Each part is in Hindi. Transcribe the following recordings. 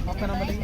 आपका नाम बताइए।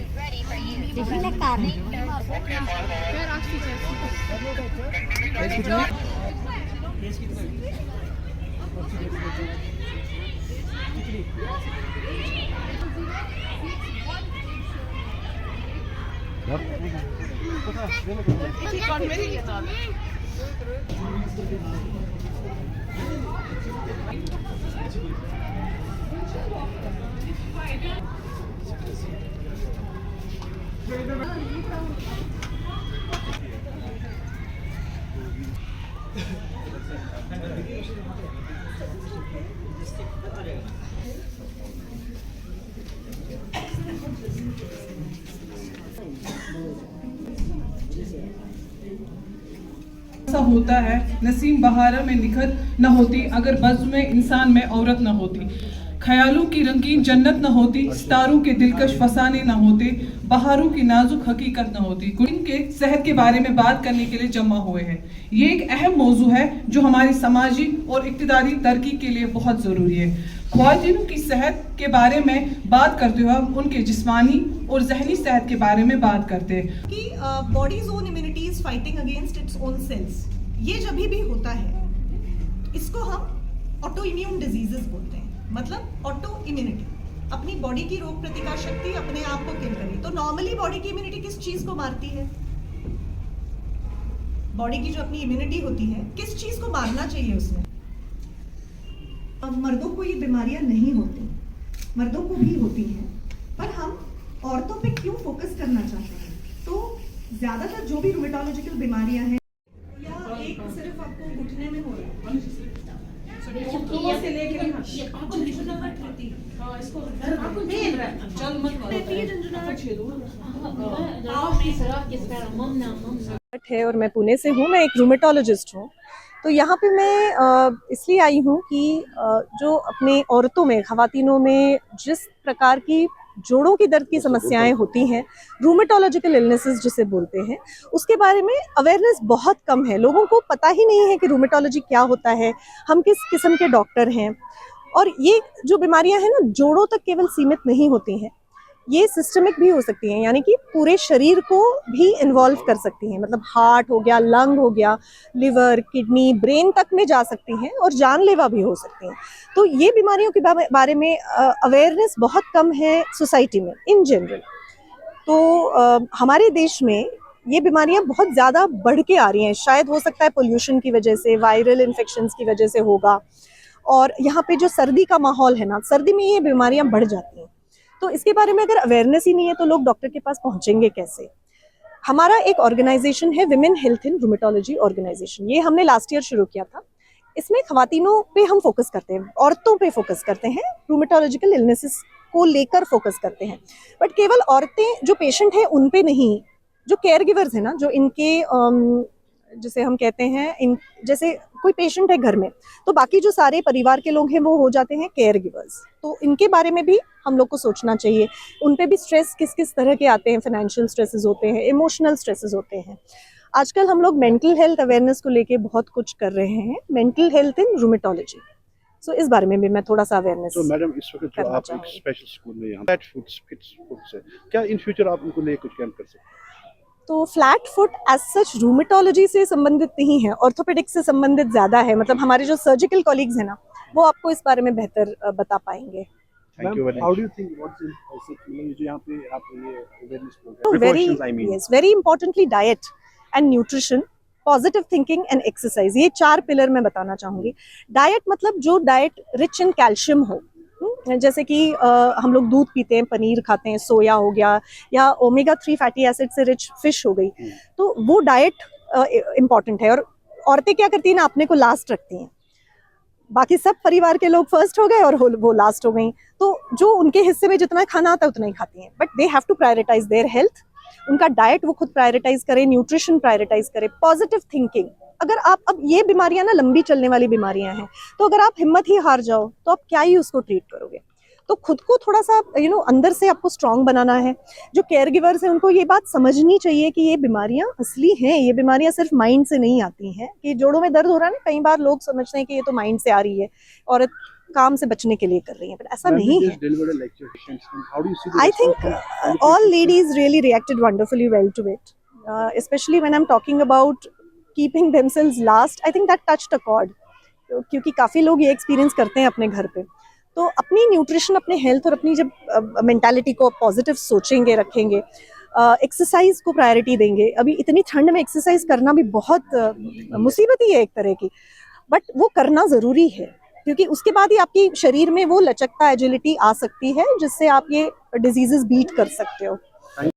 ऐसा होता है, नसीम बहारा में निखत न होती अगर बज़्म में इंसान में औरत न होती, ख्यालों की रंगीन जन्नत न होती, सितारों के दिलकश फसाने न होते, बहारों की नाजुक हकीकत न होती। इनके सेहत के बारे में बात करने के लिए जमा हुए हैं। ये एक अहम मौजू है जो हमारी समाजी और इक़्तिदारी तरक्की के लिए बहुत ज़रूरी है। ख्वातीनों की सेहत के बारे में बात करते हुए हम उनके जिस्मानी और जहनी सेहत के बारे में बात करते हैं कि body's own immunity is fighting against its own cells. ये जब भी होता है इसको हम ऑटो इम्यून डिजीजेस बोलते हैं, मतलब ऑटो इम्यूनिटी, अपनी बॉडी की रोग प्रतिकार शक्ति अपने आप को किल करी। तो नॉर्मली बॉडी की इम्यूनिटी किस चीज को मारती है? बॉडी की जो अपनी इम्यूनिटी होती है किस चीज को मारना चाहिए उसमें? अब मर्दों को ये बीमारियां नहीं होती, मर्दों को भी होती हैं, पर हम औरतों पे क्यों फोकस करना चाहते हैं? तो ज्यादातर जो भी रूमेटोलॉजिकल बीमारियां हैं या एक सिर्फ आपको घुटने में हो रहा है से लेके है और मैं पुणे से हूँ। मैं एक रूमेटोलॉजिस्ट हूँ। तो यहाँ पे मैं इसलिए आई हूँ कि जो अपने औरतों में, ख़वातीनों में जिस प्रकार की जोड़ों की दर्द की समस्याएं होती हैं, रूमेटोलॉजिकल इलनेसेस जिसे बोलते हैं, उसके बारे में अवेयरनेस बहुत कम है। लोगों को पता ही नहीं है कि रूमेटोलॉजी क्या होता है, हम किस किस्म के डॉक्टर हैं। और ये जो बीमारियां हैं ना, जोड़ों तक केवल सीमित नहीं होती हैं, ये सिस्टमिक भी हो सकती हैं, यानी कि पूरे शरीर को भी इन्वॉल्व कर सकती हैं। मतलब हार्ट हो गया, लंग हो गया, लिवर, किडनी, ब्रेन तक में जा सकती हैं और जानलेवा भी हो सकती हैं। तो ये बीमारियों के बारे में अवेयरनेस बहुत कम है सोसाइटी में इन जनरल। तो हमारे देश में ये बीमारियां बहुत ज़्यादा बढ़ के आ रही हैं। शायद हो सकता है पोल्यूशन की वजह से, वायरल इन्फेक्शंस की वजह से होगा। और यहाँ पे जो सर्दी का माहौल है ना, सर्दी में ये बीमारियां बढ़ जाती हैं। तो इसके बारे में अगर अवेयरनेस ही नहीं है तो लोग डॉक्टर के पास पहुंचेंगे कैसे? हमारा एक ऑर्गेनाइजेशन है, विमेन हेल्थ इन रूमेटोलॉजी ऑर्गेनाइजेशन। ये हमने लास्ट ईयर शुरू किया था। इसमें ख्वातीनों पे हम फोकस करते हैं, औरतों पे फोकस करते हैं, रूमेटोलॉजिकल इलनेसेस को लेकर फोकस करते हैं। बट केवल औरतें जो पेशेंट हैं उन पे नहीं, जो केयर गिवर्स हैं ना, जो इनके जिसे हम कहते हैं, जैसे कोई पेशेंट है घर में, तो बाकी जो सारे परिवार के लोग हैं वो हो जाते हैं केयर गिवर्स। तो इनके बारे में भी हम लोग को सोचना चाहिए। उन पे भी स्ट्रेस किस किस तरह के आते हैं, फाइनेंशियल स्ट्रेसेस होते हैं, इमोशनल स्ट्रेसेस होते हैं। आजकल हम लोग मेंटल हेल्थ अवेयरनेस को लेके बहुत कुछ कर रहे हैं, मेंटल हेल्थ इन रूमेटोलॉजी। सो इस बारे में भी मैं थोड़ा सा अवेयरनेस। तो मैडम, इस वक्त जो आप एक स्पेशल स्कूल में यहाँ फ्लैट फुट्स है, क्या इन फ्यूचर आप उनको लेकर कुछ कैंप कर सकते हैं? तो flat foot as such rheumatology से संबंधित नहीं है, ऑर्थोपेडिक्स से संबंधित ज़्यादा है। मतलब हमारे जो सर्जिकल कॉलीग्स हैं ना, वो आपको इस बारे में बेहतर बता पाएंगे। Thank you very much. How do you think what's in जो यहाँ पे आप ये awareness program? Precautions, I mean. Yes, very importantly diet and nutrition, positive thinking and exercise, ये 4 पिलर मैं बताना चाहूँगी। डाइट मतलब जो डाइट रिच इन कैल्शियम हो, जैसे कि हम लोग दूध पीते हैं, पनीर खाते हैं, सोया हो गया, या ओमेगा 3 फैटी एसिड से रिच फिश हो गई, तो वो डाइट इम्पॉर्टेंट है। और औरतें क्या करती हैं ना, अपने को लास्ट रखती हैं, बाकी सब परिवार के लोग फर्स्ट हो गए और वो लास्ट हो गई। तो जो उनके हिस्से में जितना खाना आता है उतना ही खाती हैं, but they have to prioritise their health. उनका डाइट वो खुद प्रायोरिटाइज करें, न्यूट्रिशन प्रायोरिटाइज करें, पॉजिटिव थिंकिंग। अगर आप, अब ये बीमारियां ना लंबी चलने वाली बीमारियां हैं, तो अगर आप हिम्मत ही हार जाओ तो आप क्या ही उसको ट्रीट करोगे। तो खुद को थोड़ा सा अंदर से आपको स्ट्रांग बनाना है। जो केयर गिवर्स हैं उनको ये बात समझनी चाहिए कि ये बीमारियां असली हैं, ये बीमारियां सिर्फ माइंड से नहीं आती हैं। कि जोड़ों में दर्द हो रहा है ना, कई बार लोग समझते हैं कि ये तो माइंड से आ रही है, औरत काम से बचने के लिए कर रही है, पर ऐसा नहीं है। I think all ladies really reacted wonderfully well to it, especially when I'm talking about keeping themselves last. I think that touched a chord, क्योंकि काफ़ी लोग ये एक्सपीरियंस करते हैं अपने घर पे। तो अपनी न्यूट्रिशन, अपने हेल्थ और अपनी जब मेंटालिटी को पॉजिटिव सोचेंगे, रखेंगे, एक्सरसाइज को प्रायोरिटी देंगे। अभी इतनी ठंड में एक्सरसाइज करना भी बहुत मुसीबत ही है एक तरह की, बट वो करना ज़रूरी है, क्योंकि उसके बाद ही आपकी शरीर में वो लचकता, एजिलिटी आ सकती है, जिससे आप ये डिजीजेस बीट कर सकते हो।